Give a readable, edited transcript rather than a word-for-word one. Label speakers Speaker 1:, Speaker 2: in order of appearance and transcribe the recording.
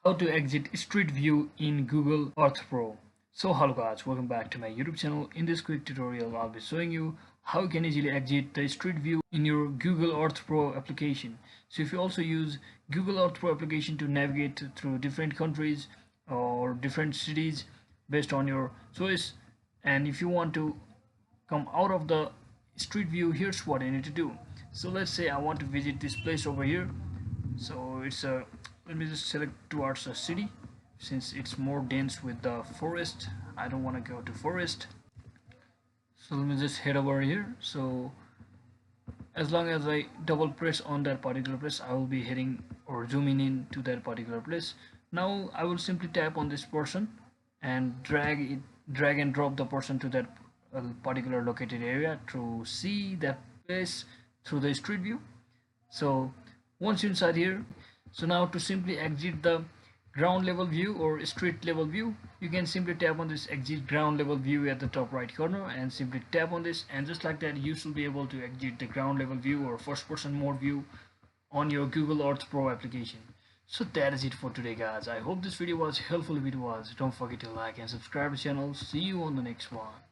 Speaker 1: How to exit Street View in Google Earth Pro. So hello guys, welcome back to my YouTube channel. In this quick tutorial I'll be showing you how you can easily exit the Street View in your Google Earth Pro application. So if you also use Google Earth Pro application to navigate through different countries or different cities based on your choice, and if you want to come out of the Street View, here's what you need to do. So let's say I want to visit this place over here. So it's a let me just select towards a city. Since it's more dense with the forest, I don't want to go to forest, so let me just head over here. So as long as I double press on that particular place, I will be heading or zooming in to that particular place. Now I will simply tap on this person and drag and drop the person to that particular located area to see that place through the Street View. So once you're inside here, so now to simply exit the ground level view or street level view, you can simply tap on this exit ground level view at the top right corner and simply tap on this, and just like that you should be able to exit the ground level view or first person mode view on your Google Earth Pro application. So that is it for today guys. I hope this video was helpful. If it was, don't forget to like and subscribe to the channel. See you on the next one.